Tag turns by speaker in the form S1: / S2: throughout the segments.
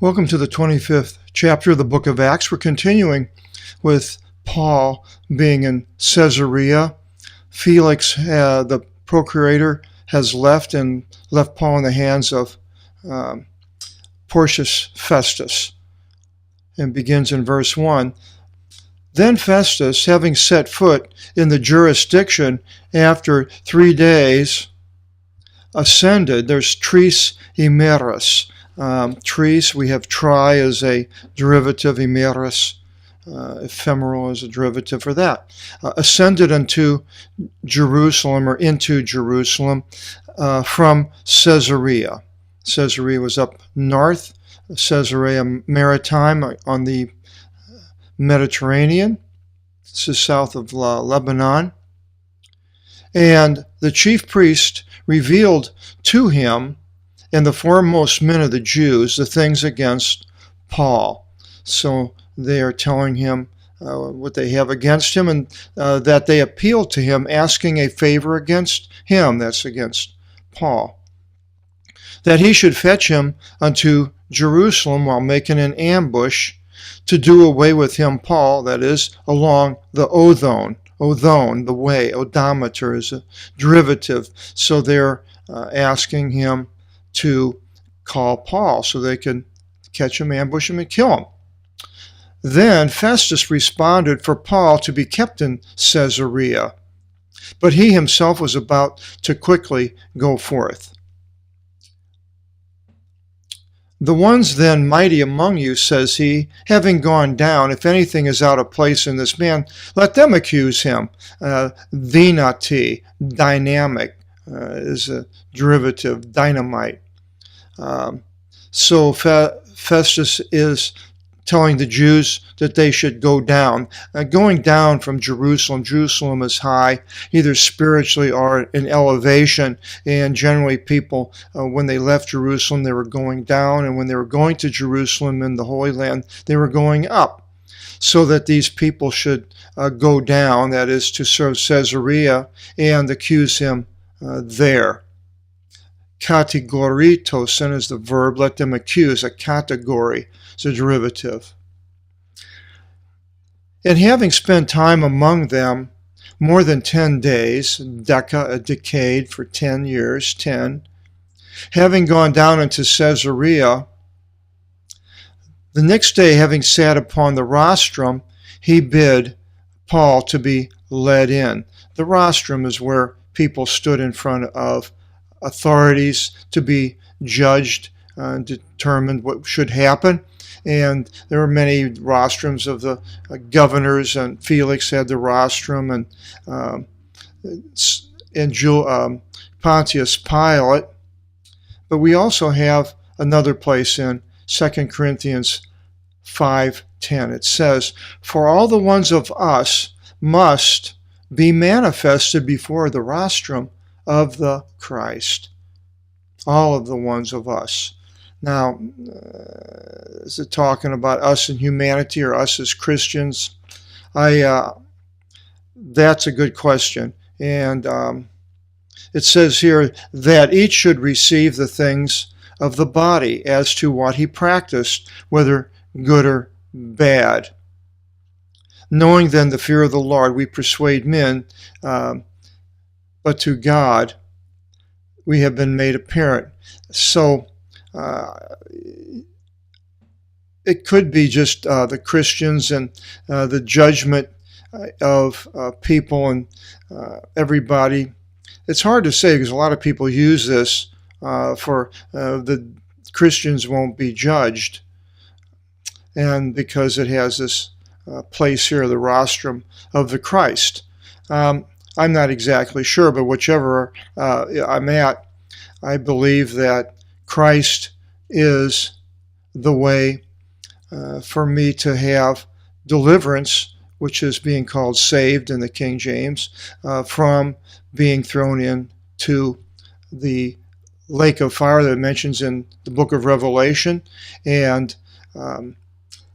S1: Welcome to the 25th chapter of the book of Acts. We're continuing with Paul being in Caesarea. Felix, the procurator, has left Paul in the hands of Porcius Festus, and begins in verse 1. Then Festus, having set foot in the jurisdiction after 3 days, ascended. There's tris emeris. Tris, we have tri as a derivative, emeris, ephemeral as a derivative for that. Ascended unto Jerusalem, or into Jerusalem, from Caesarea. Caesarea was up north, Caesarea Maritime on the Mediterranean. This is south of Lebanon. And the chief priest revealed to him and the foremost men of the Jews the things against Paul. So they are telling him what they have against him, and that they appealed to him, asking a favor against him, that's against Paul, that he should fetch him unto Jerusalem while making an ambush to do away with him, Paul, that is, along the Odon, the way. Odometer is a derivative. So they're asking him to call Paul so they can catch him, ambush him, and kill him. Then Festus responded for Paul to be kept in Caesarea, but he himself was about to quickly go forth. The ones then mighty among you, says he, having gone down, if anything is out of place in this man, let them accuse him. Dynati, dynamic, is a derivative, dynamite. So Festus is telling the Jews that they should go down. Going down from Jerusalem is high, either spiritually or in elevation. And generally people, when they left Jerusalem, they were going down. And when they were going to Jerusalem in the Holy Land, they were going up. So that these people should go down, that is, to serve Caesarea, and accuse him there. Kategoritosen is the verb, let them accuse. A category is a derivative. And having spent time among them more than 10 days, deca, a decade for 10 years, 10, having gone down into Caesarea, the next day, having sat upon the rostrum, he bid Paul to be led in. The rostrum is where people stood in front of authorities to be judged and determined what should happen. And there were many rostrums of the governors, and Felix had the rostrum, and Pontius Pilate. But we also have another place in 2 Corinthians 5:10. It says, "For all the ones of us must be manifested before the rostrum of the Christ." All of the ones of us. Now, is it talking about us in humanity or us as Christians? That's a good question. And it says here that each should receive the things of the body as to what he practiced, whether good or bad. Knowing then the fear of the Lord, we persuade men, but to God we have been made apparent. So it could be just the Christians and the judgment of people and everybody. It's hard to say because a lot of people use this for the Christians won't be judged, and because it has this place here, the rostrum of the Christ. I'm not exactly sure, but whichever I'm at, I believe that Christ is the way for me to have deliverance, which is being called saved in the King James, from being thrown into the lake of fire that it mentions in the book of Revelation, and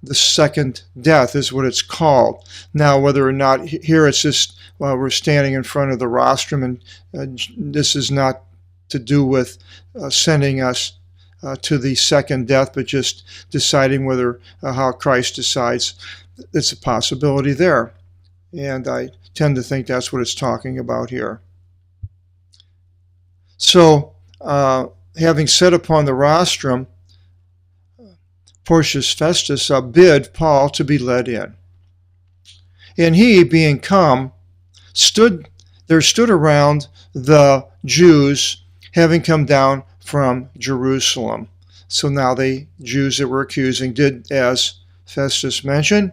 S1: the second death is what it's called. Now, whether or not here it's just we're standing in front of the rostrum, and this is not to do with sending us to the second death, but just deciding whether how Christ decides. It's a possibility there. And I tend to think that's what it's talking about here. So, having set upon the rostrum, Porcius Festus bid Paul to be led in. And he, being come, stood around the Jews, having come down from Jerusalem. So now the Jews that were accusing did as Festus mentioned,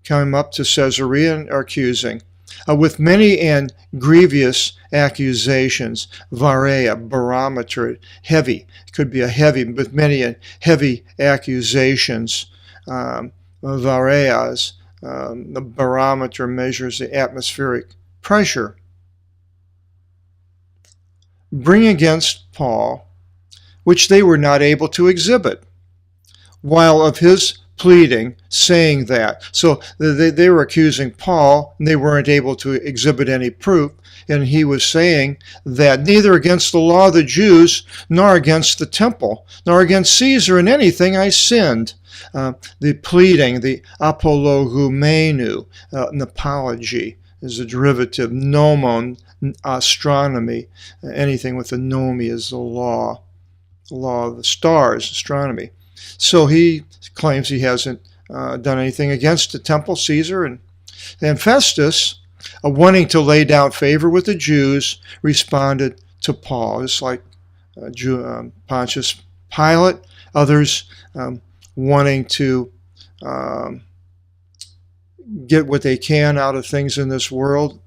S1: come up to Caesarea and are accusing, with many and grievous accusations, varia, barometer, heavy. It could be a heavy, with many and heavy accusations. Varias, the barometer measures the atmospheric pressure. Bring against Paul, which they were not able to exhibit, while of his pleading, saying that. So they were accusing Paul, and they weren't able to exhibit any proof, and he was saying that neither against the law of the Jews, nor against the temple, nor against Caesar in anything I sinned. The pleading, the apologumenu, an apology, is a derivative, nomon, astronomy, anything with a nomi is the law of the stars, astronomy. So he claims he hasn't done anything against the temple, Caesar, and Festus, wanting to lay down favor with the Jews, responded to Paul. It's like Pontius Pilate, others wanting to get what they can out of things in this world,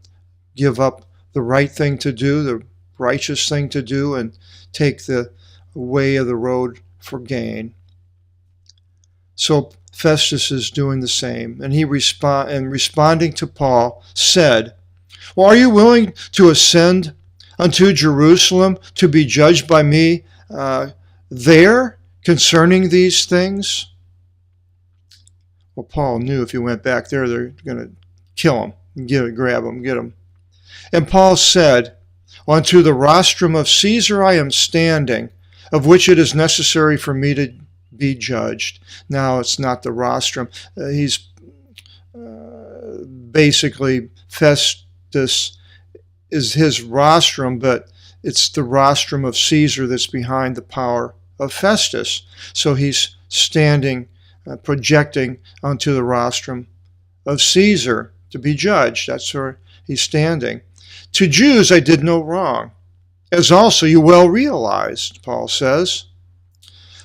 S1: give up the right thing to do, the righteous thing to do, and take the way of the road for gain. So Festus is doing the same, and he responding to Paul said, well, are you willing to ascend unto Jerusalem to be judged by me there concerning these things? Well, Paul knew if he went back there, they're going to kill him, grab him, get him. And Paul said, unto the rostrum of Caesar I am standing, of which it is necessary for me to be judged. Now it's not the rostrum. He's basically, Festus is his rostrum, but it's the rostrum of Caesar that's behind the power of Festus. So he's standing, projecting onto the rostrum of Caesar to be judged. That's where he's standing. To Jews I did no wrong, as also you well realized, Paul says.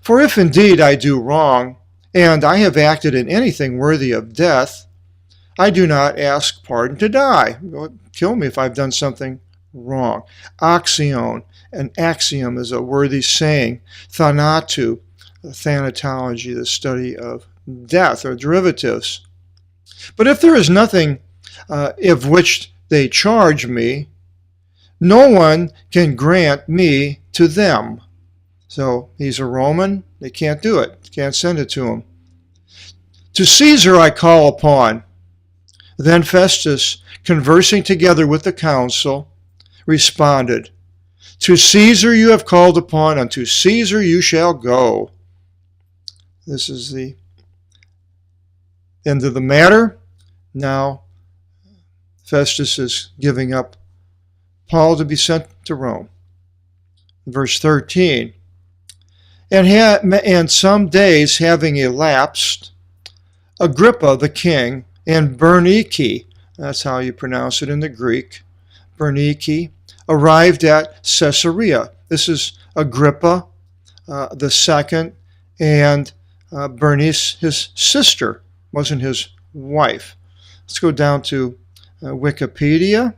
S1: For if indeed I do wrong, and I have acted in anything worthy of death, I do not ask pardon to die. Kill me if I've done something wrong. Axion, an axiom is a worthy saying. Thanatu, thanatology, the study of death or derivatives. But if there is nothing of which they charge me, no one can grant me to them. So he's a Roman. They can't do it. Can't send it to him. To Caesar I call upon. Then Festus, conversing together with the council, responded, to Caesar you have called upon, unto Caesar you shall go. This is the end of the matter. Now Festus is giving up Paul to be sent to Rome. Verse 13. And some days having elapsed, Agrippa the king and Bernice, that's how you pronounce it in the Greek, Bernice, arrived at Caesarea. This is Agrippa the second, and Bernice, his sister, wasn't his wife. Let's go down to Wikipedia,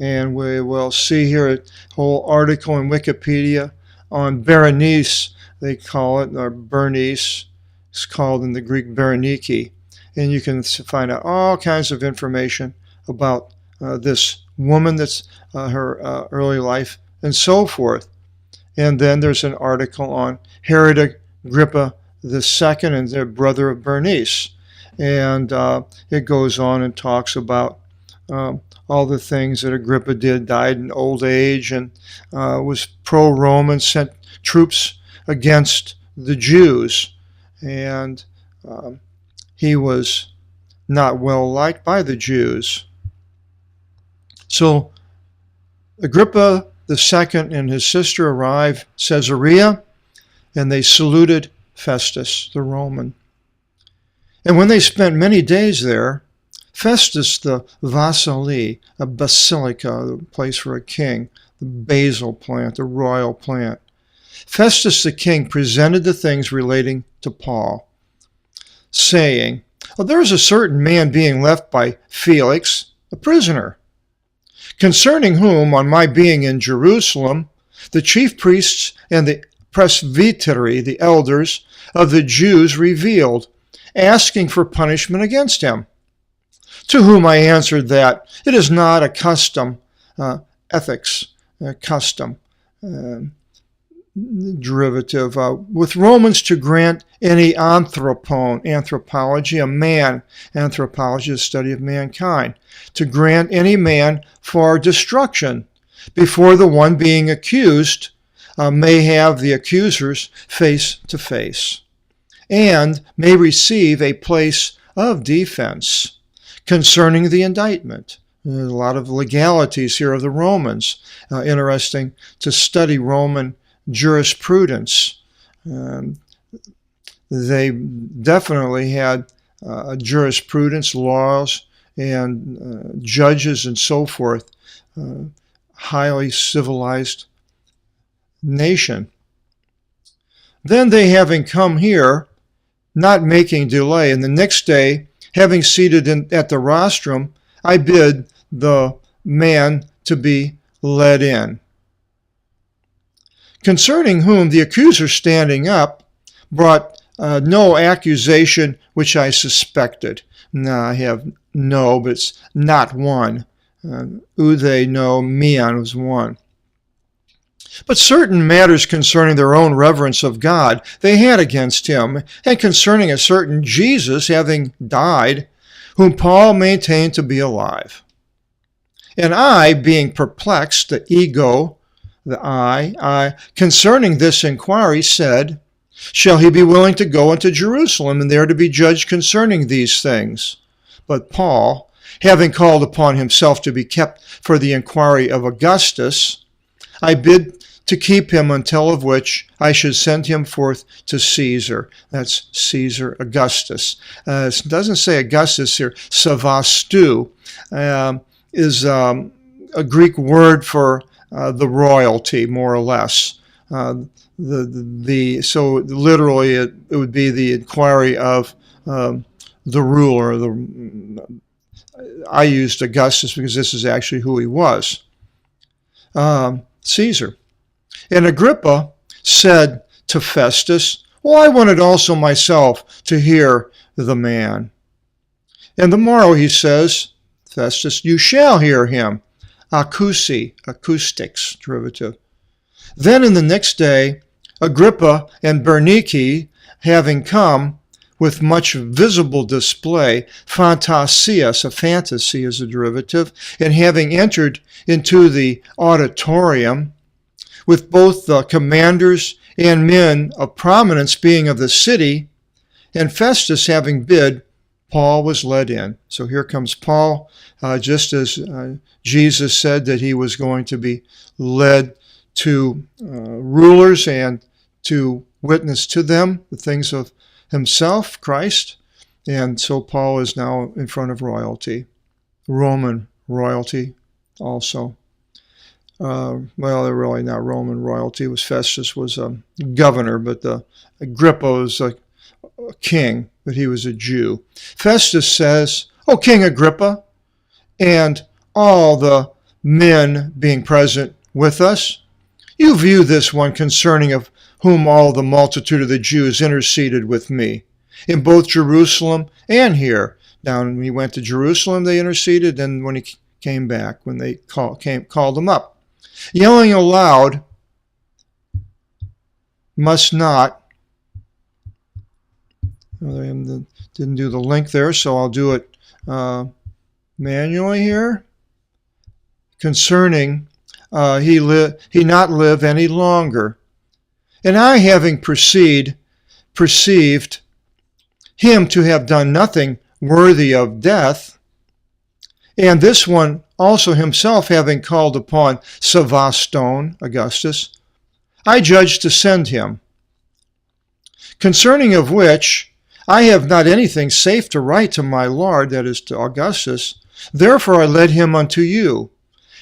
S1: and we will see here a whole article in Wikipedia on Berenice, they call it, or Bernice. It's called in the Greek Berenike. And you can find out all kinds of information about this woman, that's her early life, and so forth. And then there's an article on Herod Agrippa II and their brother of Bernice. And it goes on and talks about all the things that Agrippa did, died in old age, and was pro-Roman, sent troops against the Jews, and he was not well liked by the Jews. So Agrippa II and his sister arrived at Caesarea, and they saluted Festus, the Roman. And when they spent many days there, Festus the Vasili, a basilica, a place for a king, the basil plant, the royal plant. Festus the king presented the things relating to Paul, saying, there is a certain man being left by Felix, a prisoner, concerning whom, on my being in Jerusalem, the chief priests and the presbytery, the elders of the Jews, revealed, asking for punishment against him. To whom I answered that it is not a custom, ethics, custom, derivative, with Romans to grant any anthropology, a man, anthropology, the study of mankind, to grant any man for destruction before the one being accused may have the accusers face to face, and may receive a place of defense concerning the indictment. There's a lot of legalities here of the Romans. Interesting to study Roman jurisprudence. They definitely had jurisprudence, laws, and judges and so forth. Highly civilized nation. Then they, having come here, not making delay, and the next day, having seated at the rostrum, I bid the man to be led in. Concerning whom the accuser standing up brought no accusation which I suspected. Now I have no, but it's not one. Ude, no, mian was one. But certain matters concerning their own reverence of God they had against him, and concerning a certain Jesus having died, whom Paul maintained to be alive. And I, being perplexed, the ego, the I, concerning this inquiry said, shall he be willing to go into Jerusalem, and there to be judged concerning these things? But Paul, having called upon himself to be kept for the inquiry of Augustus, I bid to keep him until of which I should send him forth to Caesar. That's Caesar Augustus. It doesn't say Augustus here. Savastu is a Greek word for the royalty, more or less. So literally it would be the inquiry of the ruler. I used Augustus because this is actually who he was. Caesar. And Agrippa said to Festus, well, I wanted also myself to hear the man. And the morrow he says, Festus, you shall hear him. Acoustics, derivative. Then in the next day, Agrippa and Bernice, having come with much visible display, phantasias, a fantasy is a derivative, and having entered into the auditorium, with both the commanders and men of prominence being of the city, and Festus having bid, Paul was led in. So here comes Paul, just as Jesus said that he was going to be led to rulers and to witness to them the things of himself, Christ. And so Paul is now in front of royalty, Roman royalty also. Well, they're really not Roman royalty. Festus was a governor, but Agrippa was a king, but he was a Jew. Festus says, O King Agrippa, and all the men being present with us, you view this one concerning of whom all the multitude of the Jews interceded with me, in both Jerusalem and here. Now, when he went to Jerusalem, they interceded, and when he came back, when they called him up. Yelling aloud, must not, didn't do the link there, so I'll do it manually here. Concerning he not live any longer. And I, having perceived him to have done nothing worthy of death, and this one also himself having called upon Sevaston, Augustus, I judged to send him, concerning of which I have not anything safe to write to my Lord, that is, to Augustus. Therefore I led him unto you,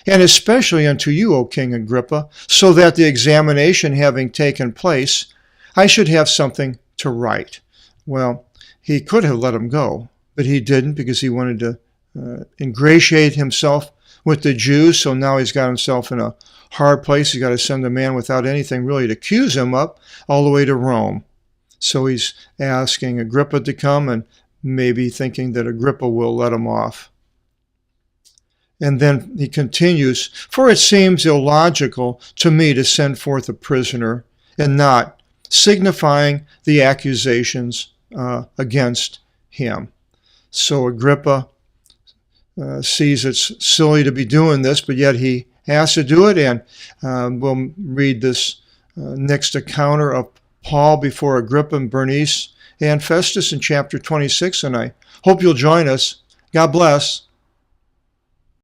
S1: and especially unto you, O King Agrippa, so that the examination having taken place, I should have something to write. Well, he could have let him go, but he didn't, because he wanted to ingratiate himself with the Jews. So now he's got himself in a hard place. He's got to send a man without anything really to accuse him up all the way to Rome. So he's asking Agrippa to come, and maybe thinking that Agrippa will let him off. And then he continues, for it seems illogical to me to send forth a prisoner and not, signifying the accusations against him. So Agrippa sees it's silly to be doing this, but yet he has to do it. And we'll read this next encounter of Paul before Agrippa and Bernice and Festus in chapter 26. And I hope you'll join us. God bless.